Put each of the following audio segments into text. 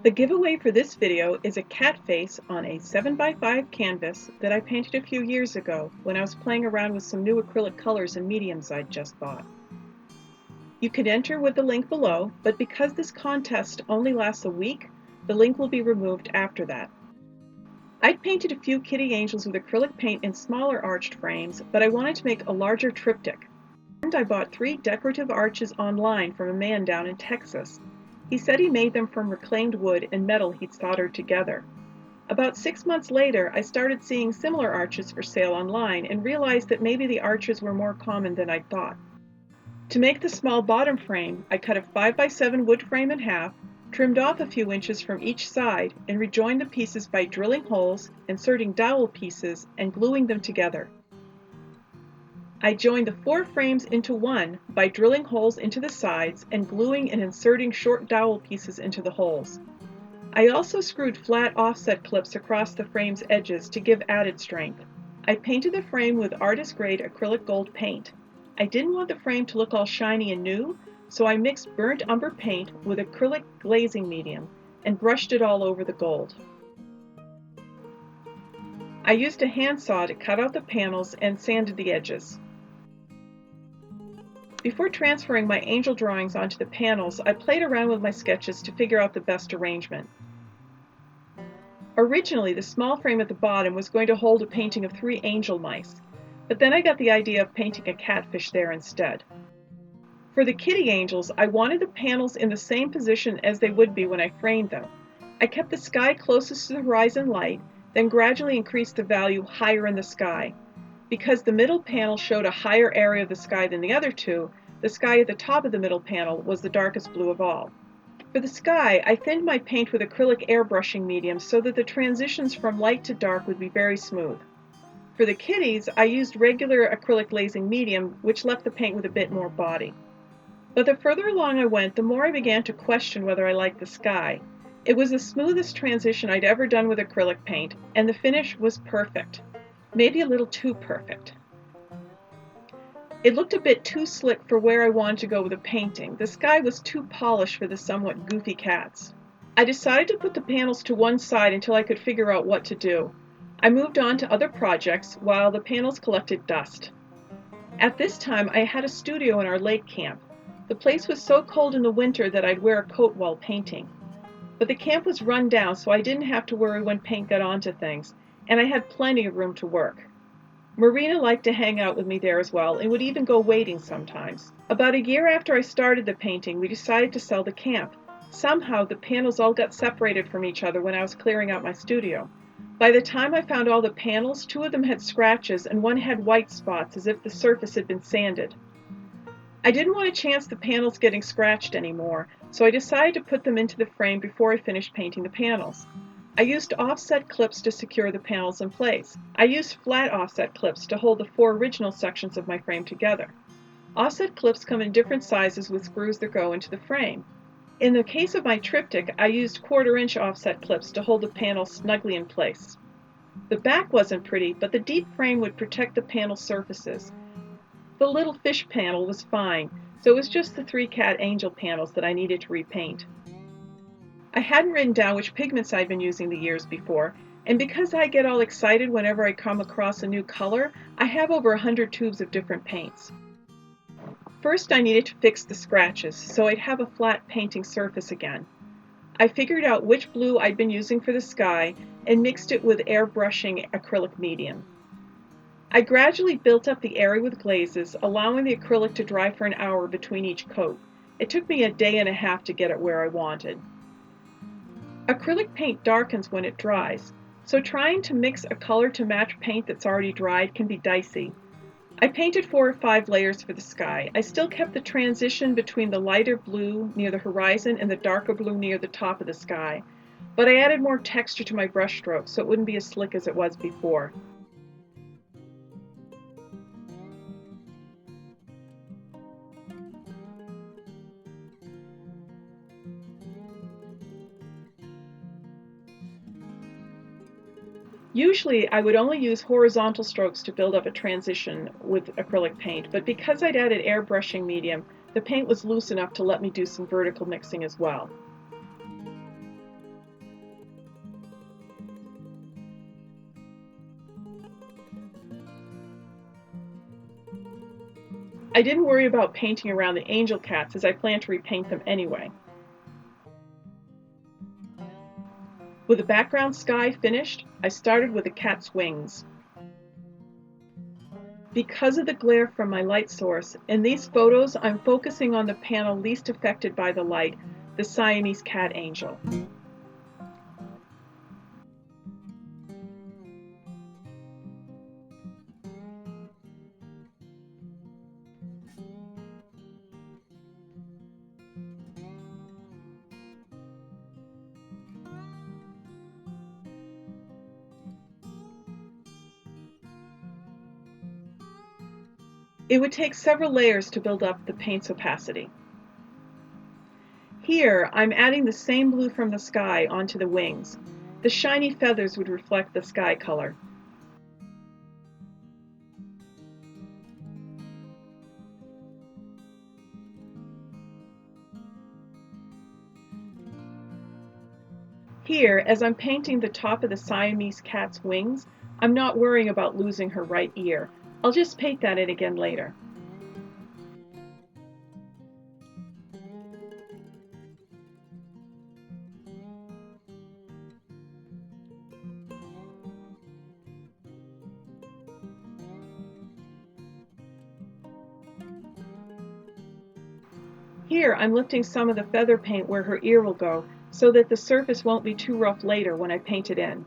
The giveaway for this video is a cat face on a 7x5 canvas that I painted a few years ago when I was playing around with some new acrylic colors and mediums I'd just bought. You can enter with the link below, but because this contest only lasts a week, the link will be removed after that. I'd painted a few kitty angels with acrylic paint in smaller arched frames, but I wanted to make a larger triptych. And I bought 3 decorative arches online from a man down in Texas. He said he made them from reclaimed wood and metal he'd soldered together. About 6 months later, I started seeing similar arches for sale online and realized that maybe the arches were more common than I'd thought. To make the small bottom frame, I cut a 5x7 wood frame in half, trimmed off a few inches from each side, and rejoined the pieces by drilling holes, inserting dowel pieces, and gluing them together. I joined the 4 frames into one by drilling holes into the sides and gluing and inserting short dowel pieces into the holes. I also screwed flat offset clips across the frame's edges to give added strength. I painted the frame with artist-grade acrylic gold paint. I didn't want the frame to look all shiny and new, so I mixed burnt umber paint with acrylic glazing medium and brushed it all over the gold. I used a handsaw to cut out the panels and sanded the edges. Before transferring my angel drawings onto the panels, I played around with my sketches to figure out the best arrangement. Originally, the small frame at the bottom was going to hold a painting of 3 angel mice, but then I got the idea of painting a catfish there instead. For the kitty angels, I wanted the panels in the same position as they would be when I framed them. I kept the sky closest to the horizon light, then gradually increased the value higher in the sky. Because the middle panel showed a higher area of the sky than the other two, the sky at the top of the middle panel was the darkest blue of all. For the sky, I thinned my paint with acrylic airbrushing medium so that the transitions from light to dark would be very smooth. For the kitties, I used regular acrylic glazing medium, which left the paint with a bit more body. But the further along I went, the more I began to question whether I liked the sky. It was the smoothest transition I'd ever done with acrylic paint, and the finish was perfect. Maybe a little too perfect. It looked a bit too slick for where I wanted to go with the painting. The sky was too polished for the somewhat goofy cats. I decided to put the panels to one side until I could figure out what to do. I moved on to other projects while the panels collected dust. At this time, I had a studio in our lake camp. The place was so cold in the winter that I'd wear a coat while painting. But the camp was run down, so I didn't have to worry when paint got onto things, and I had plenty of room to work. Marina liked to hang out with me there as well and would even go wading sometimes. About a year after I started the painting, we decided to sell the camp. Somehow the panels all got separated from each other when I was clearing out my studio. By the time I found all the panels, 2 of them had scratches and one had white spots as if the surface had been sanded. I didn't want to chance the panels getting scratched anymore, so I decided to put them into the frame before I finished painting the panels. I used offset clips to secure the panels in place. I used flat offset clips to hold the 4 original sections of my frame together. Offset clips come in different sizes with screws that go into the frame. In the case of my triptych, I used 1/4-inch offset clips to hold the panels snugly in place. The back wasn't pretty, but the deep frame would protect the panel surfaces. The little fish panel was fine, so it was just the 3 cat angel panels that I needed to repaint. I hadn't written down which pigments I'd been using the years before, and because I get all excited whenever I come across a new color, I have over 100 tubes of different paints. First, I needed to fix the scratches, so I'd have a flat painting surface again. I figured out which blue I'd been using for the sky and mixed it with airbrushing acrylic medium. I gradually built up the area with glazes, allowing the acrylic to dry for an hour between each coat. It took me a day and a half to get it where I wanted. Acrylic paint darkens when it dries, so trying to mix a color to match paint that's already dried can be dicey. I painted 4 or 5 layers for the sky. I still kept the transition between the lighter blue near the horizon and the darker blue near the top of the sky, but I added more texture to my brush strokes so it wouldn't be as slick as it was before. Usually I would only use horizontal strokes to build up a transition with acrylic paint, but because I'd added airbrushing medium, the paint was loose enough to let me do some vertical mixing as well. I didn't worry about painting around the angel cats as I plan to repaint them anyway. With the background sky finished, I started with the cat's wings. Because of the glare from my light source, in these photos I'm focusing on the panel least affected by the light, the Siamese cat angel. It would take several layers to build up the paint's opacity. Here, I'm adding the same blue from the sky onto the wings. The shiny feathers would reflect the sky color. Here, as I'm painting the top of the Siamese cat's wings, I'm not worrying about losing her right ear. I'll just paint that in again later. Here, I'm lifting some of the feather paint where her ear will go so that the surface won't be too rough later when I paint it in.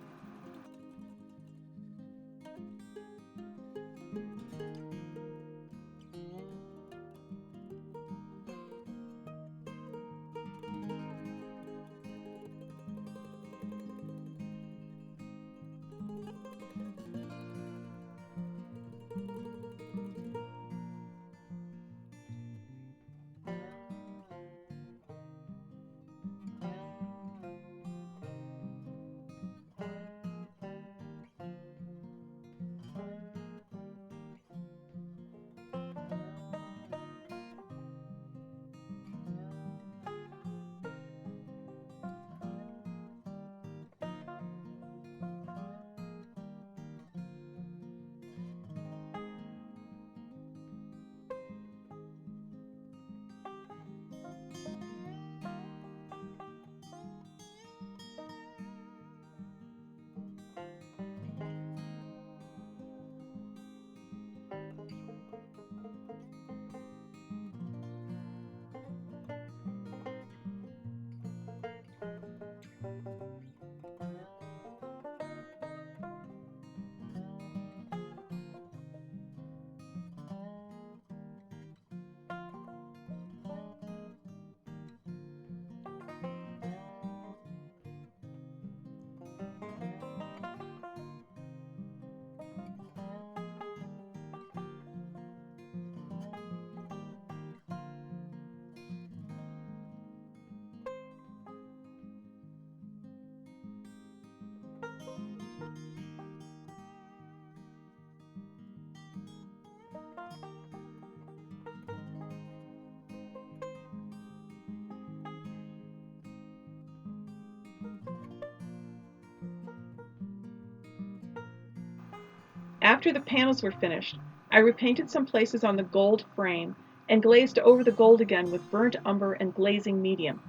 After the panels were finished, I repainted some places on the gold frame and glazed over the gold again with burnt umber and glazing medium.